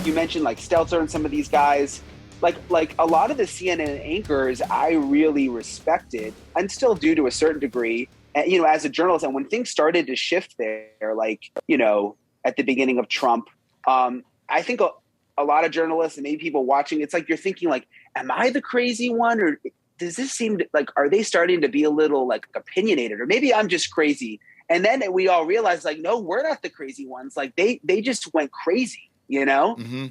you mentioned like Stelter and some of these guys, like a lot of the CNN anchors I really respected and still do to a certain degree, as a journalist. And when things started to shift there, like, at the beginning of Trump, I think a lot of journalists and maybe people watching, it's like you're thinking like, am I the crazy one, or does this seem like, are they starting to be a little like opinionated, or maybe I'm just crazy? And then we all realized like, no, we're not the crazy ones. Like they just went crazy, Mm-hmm.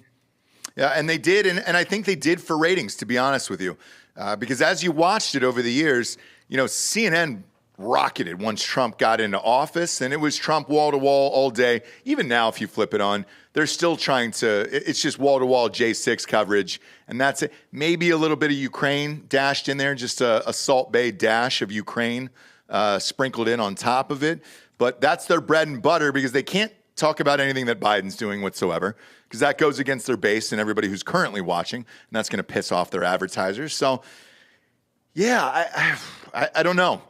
Yeah, and they did, and I think they did for ratings, to be honest with you, because as you watched it over the years, CNN rocketed once Trump got into office, and it was Trump wall-to-wall all day. Even now, if you flip it on, they're still trying to, it's just wall-to-wall J6 coverage, and that's it. Maybe a little bit of Ukraine dashed in there, just a Salt Bay dash of Ukraine sprinkled in on top of it, but that's their bread and butter because they can't talk about anything that Biden's doing whatsoever, because that goes against their base and everybody who's currently watching, and that's going to piss off their advertisers. So, yeah, I don't know.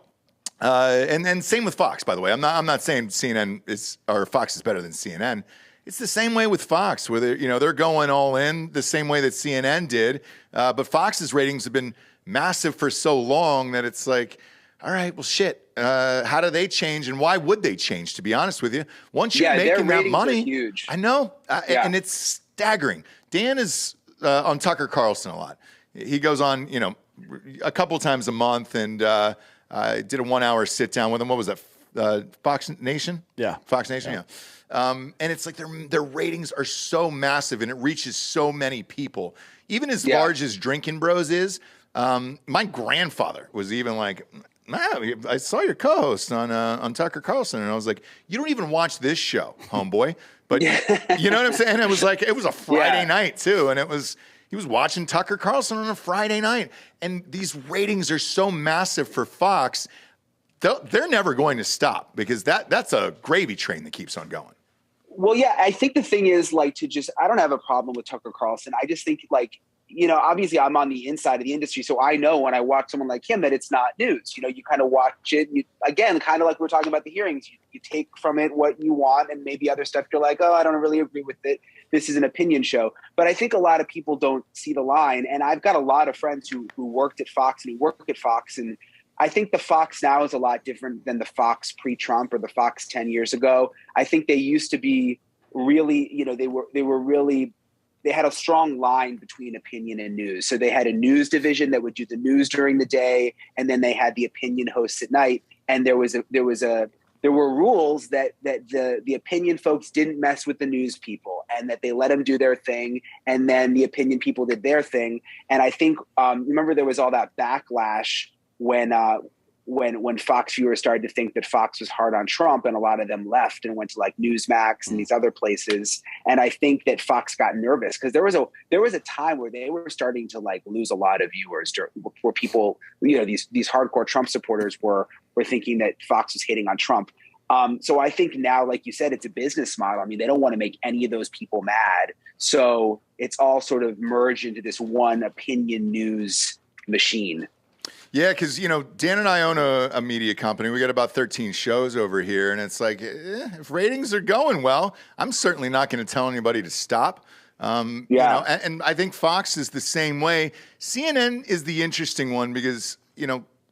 And same with Fox, by the way. I'm not saying CNN or Fox is better than CNN. It's the same way with Fox, where they're going all in the same way that CNN did. But Fox's ratings have been massive for so long that it's like, all right, well, shit. How do they change, and why would they change? To be honest with you, once you're making that money, huge. I know, and it's staggering. Dan is on Tucker Carlson a lot. He goes on, a couple times a month, and I did a 1 hour sit down with him. What was that? Fox Nation? Yeah, Fox Nation. Yeah. And it's like their ratings are so massive, and it reaches so many people. Even as large as Drinking Bros is, my grandfather was even like, I saw your co-host on Tucker Carlson, and I was like, you don't even watch this show, homeboy. But you know what I'm saying? It was like, it was a Friday night too, and he was watching Tucker Carlson on a Friday night, and these ratings are so massive for Fox, they're never going to stop, because that's a gravy train that keeps on going. Well, yeah, I think the thing is like I don't have a problem with Tucker Carlson. I just think like, obviously I'm on the inside of the industry, so I know when I watch someone like him that it's not news. You kind of watch it. Again, kind of like we're talking about the hearings, you take from it what you want, and maybe other stuff you're like, oh, I don't really agree with it. This is an opinion show. But I think a lot of people don't see the line. And I've got a lot of friends who worked at Fox and who work at Fox. And I think the Fox now is a lot different than the Fox pre-Trump or the Fox 10 years ago. I think they used to be really, they had a strong line between opinion and news. So they had a news division that would do the news during the day, and then they had the opinion hosts at night. And there were rules that the opinion folks didn't mess with the news people, and that they let them do their thing, and then the opinion people did their thing. And I think remember there was all that backlash when Fox viewers started to think that Fox was hard on Trump, and a lot of them left and went to like Newsmax and these other places. And I think that Fox got nervous because there was a time where they were starting to like lose a lot of viewers, where people, these hardcore Trump supporters were thinking that Fox was hating on Trump. So I think now, like you said, it's a business model. I mean, they don't want to make any of those people mad. So it's all sort of merged into this one opinion news machine. Yeah, because, Dan and I own a media company. We got about 13 shows over here, and it's like, if ratings are going well, I'm certainly not going to tell anybody to stop. And I think Fox is the same way. CNN is the interesting one because,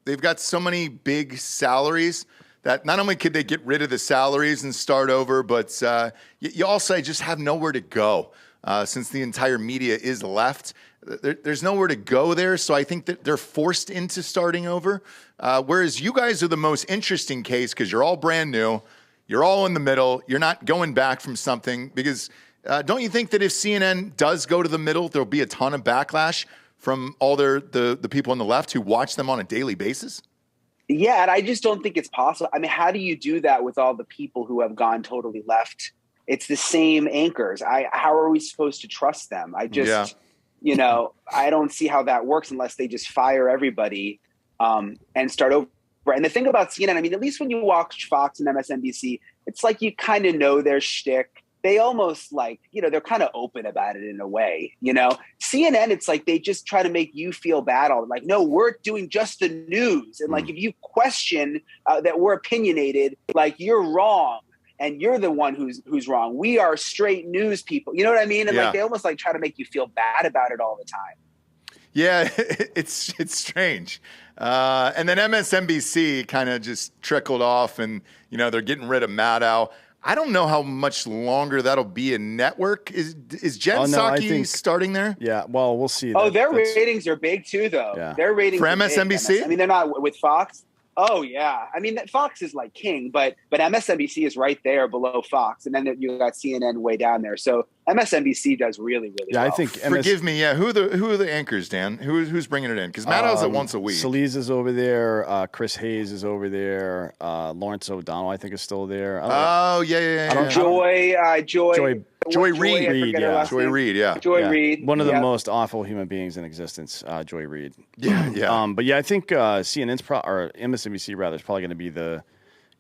they've got so many big salaries that not only could they get rid of the salaries and start over, but you also just have nowhere to go since the entire media is left. There's nowhere to go there, so I think that they're forced into starting over. Whereas you guys are the most interesting case because you're all brand new, you're all in the middle, you're not going back from something. Because don't you think that if CNN does go to the middle, there'll be a ton of backlash from all the people on the left who watch them on a daily basis? Yeah, and I just don't think it's possible. I mean, how do you do that with all the people who have gone totally left? It's the same anchors. How are we supposed to trust them? I don't see how that works unless they just fire everybody and start over. And the thing about CNN, I mean, at least when you watch Fox and MSNBC, it's like you kind of know their shtick. They almost like, they're kind of open about it in a way, CNN, it's like they just try to make you feel bad. Like, no, we're doing just the news. And like, if you question that we're opinionated, like you're wrong. and you're the one who's wrong. We are straight news people. You know what I mean? And like they almost like try to make you feel bad about it all the time. Yeah, it's strange. And then MSNBC kind of just trickled off, and they're getting rid of Maddow. I don't know how much longer that'll be a network. Is Jen Psaki starting there? Yeah, well, we'll see. Their ratings are big too, though. Yeah. Their ratings for are MSNBC. Big. I mean, they're not with Fox. Oh yeah, I mean Fox is like king, but MSNBC is right there below Fox, and then you got CNN way down there. So MSNBC does really well. Yeah, I think. Forgive me. Yeah, who are the anchors, Dan? Who's bringing it in? Because Maddow's at once a week. Solis is over there. Chris Hayes is over there. Lawrence O'Donnell, I think, is still there. Joy Reid. Joy Reid. One of the most awful human beings in existence, Joy Reid. Yeah. But yeah, I think CNN's or MSNBC rather is probably going to be the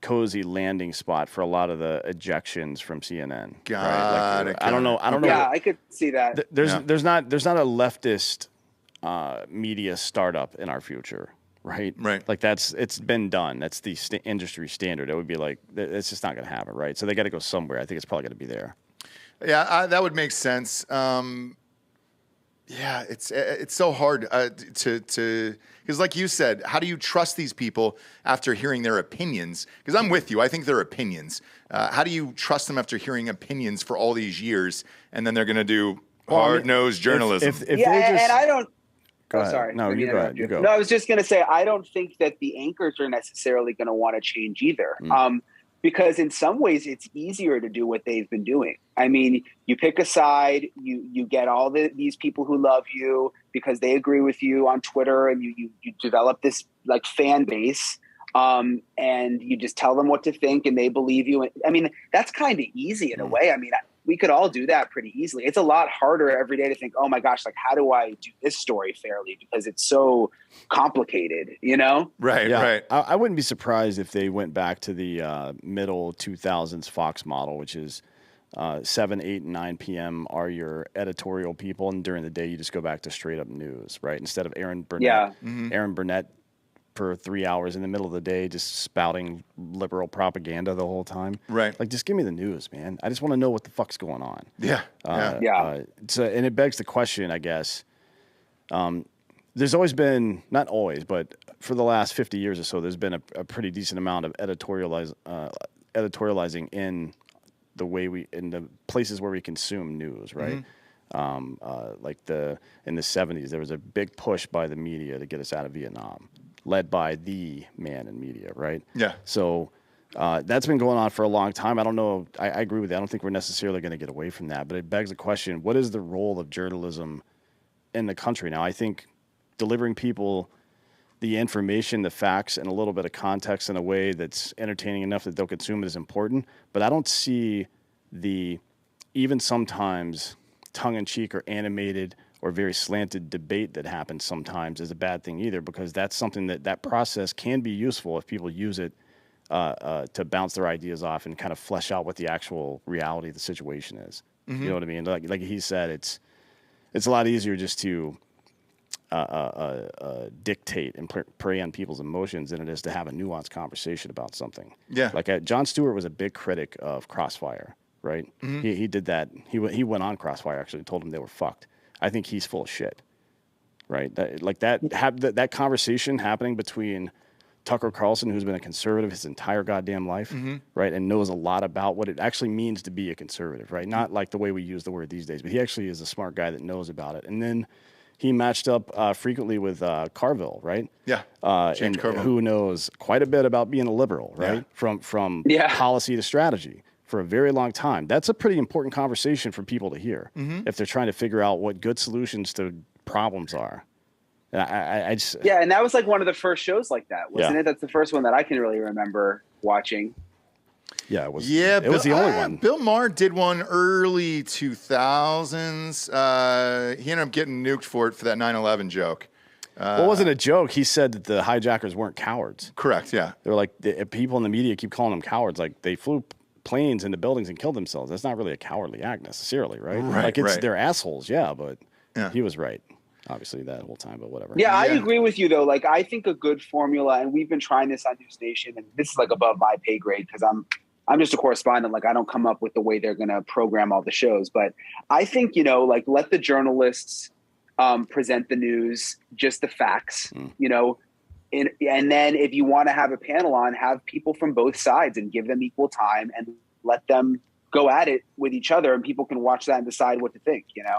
cozy landing spot for a lot of the ejections from CNN. Got it. I don't know. Yeah, I could see that. There's not a leftist media startup in our future. Right. Like it's been done. That's the industry standard. It would be like it's just not going to happen. Right. So they got to go somewhere. I think it's probably going to be there. Yeah, that would make sense. Yeah, it's so hard to because, like you said, how do you trust these people after hearing their opinions? Because I'm with you. I think they're opinions. How do you trust them after hearing opinions for all these years, and then they're going to do hard-nosed journalism? And I don't. Go ahead. Sorry. No, you go ahead. You go. No, I was just going to say I don't think that the anchors are necessarily going to want to change either. Because in some ways it's easier to do what they've been doing. I mean, you pick a side, you get all these people who love you because they agree with you on Twitter, and you develop this like fan base, and you just tell them what to think and they believe you. I mean, that's kind of easy in a way. I mean, we could all do that pretty easily. It's a lot harder every day to think, oh my gosh, like how do I do this story fairly? Because it's so complicated, Right. I wouldn't be surprised if they went back to the middle 2000s Fox model, which is 7, 8, and 9 p.m. are your editorial people, and during the day you just go back to straight up news, right? Instead of Aaron Burnett for 3 hours in the middle of the day just spouting liberal propaganda the whole time. Right. Like, just give me the news, man. I just want to know what the fuck's going on. Yeah. So, and it begs the question, I guess. There's always been, not always, but for the last 50 years or so, there's been a pretty decent amount of editorializing in the way in the places where we consume news, right? Like in the 70s, there was a big push by the media to get us out of Vietnam, led by the man in media, right? Yeah. So that's been going on for a long time. I don't know. I agree with that. I don't think we're necessarily going to get away from that. But it begs the question, what is the role of journalism in the country now? I think delivering people the information, the facts, and a little bit of context in a way that's entertaining enough that they'll consume it is important. But I don't see even sometimes tongue-in-cheek or animated or very slanted debate that happens sometimes is a bad thing either, because that's something that process can be useful if people use it to bounce their ideas off and kind of flesh out what the actual reality of the situation is. You know what I mean? Like he said, it's a lot easier just to dictate and prey on people's emotions than it is to have a nuanced conversation about something. Yeah. Like Jon Stewart was a big critic of Crossfire, right? He did that. He went on Crossfire actually and told them they were fucked. I think he's full of shit, right? That conversation happening between Tucker Carlson, who's been a conservative his entire goddamn life, right, and knows a lot about what it actually means to be a conservative, right? Not like the way we use the word these days, but he actually is a smart guy that knows about it. And then he matched up frequently with Carville, right? Yeah, and Carville, who knows quite a bit about being a liberal, right? From policy to strategy for a very long time. That's a pretty important conversation for people to hear if they're trying to figure out what good solutions to problems are. And I just and that was like one of the first shows like that, wasn't it? That's the first one that I can really remember watching. Yeah, it was. Yeah, it was the only one. Bill Maher did one early 2000s. He ended up getting nuked for it for that 9/11 joke. Well, it wasn't a joke. He said that the hijackers weren't cowards. Correct. Yeah, they're like people in the media keep calling them cowards. Like they flew planes into buildings and killed themselves. That's not really a cowardly act necessarily, right? Right. They're assholes. Yeah, but he was right. Obviously that whole time, but whatever. Yeah, I agree with you though. Like I think a good formula, and we've been trying this on News Nation, and this is like above my pay grade because I'm I'm just a correspondent. Like, I don't come up with the way they're going to program all the shows. But I think, you know, like, let the journalists present the news, just the facts, you know, and then if you want to have a panel on, have people from both sides and give them equal time and let them go at it with each other, and people can watch that and decide what to think. You know,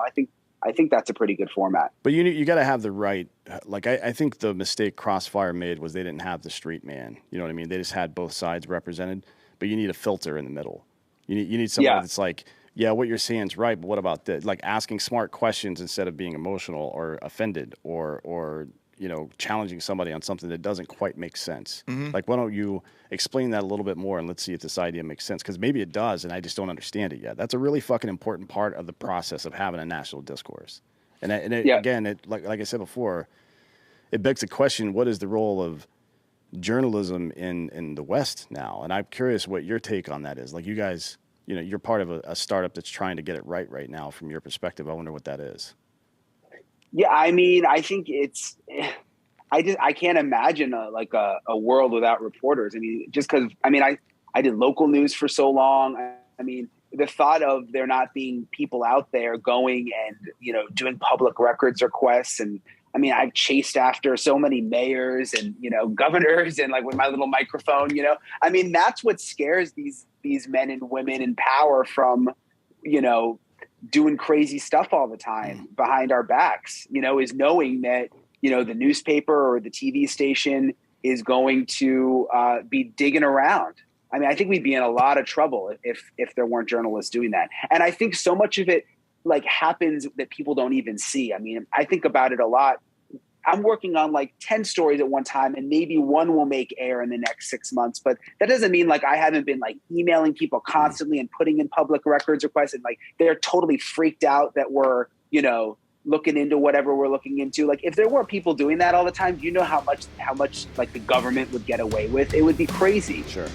I think that's a pretty good format. But you got to have the right, like, I think the mistake Crossfire made was they didn't have the street man. You know what I mean? They just had both sides represented, but you need a filter in the middle. You need someone that's like, yeah, what you're saying is right, but what about this? Like, asking smart questions instead of being emotional or offended or you know, challenging somebody on something that doesn't quite make sense. Like, why don't you explain that a little bit more and let's see if this idea makes sense? Because maybe it does, and I just don't understand it yet. That's a really fucking important part of the process of having a national discourse. And again, like I said before, it begs the question: what is the role of journalism in the West now? And I'm curious what your take on that is. Like, you guys, you know, you're part of a startup that's trying to get it right now. From your perspective, I wonder what that is. Yeah, I mean, I think it's. I can't imagine a world without reporters. I mean, just because I did local news for so long. I mean, the thought of there not being people out there going and, you know, doing public records requests, and I mean, I've chased after so many mayors and, you know, governors, and like with my little microphone, you know, I mean, that's what scares these men and women in power from, you know, doing crazy stuff all the time behind our backs, you know, is knowing that, you know, the newspaper or the TV station is going to be digging around. I mean, I think we'd be in a lot of trouble if there weren't journalists doing that. And I think so much of it like happens that people don't even see. I mean, I think about it a lot. I'm working on like 10 stories at one time, and maybe one will make air in the next 6 months. But that doesn't mean like I haven't been like emailing people constantly and putting in public records requests, and like they're totally freaked out that we're, you know, looking into whatever we're looking into. Like, if there were people doing that all the time, do you know how much like the government would get away with? It would be crazy. Sure.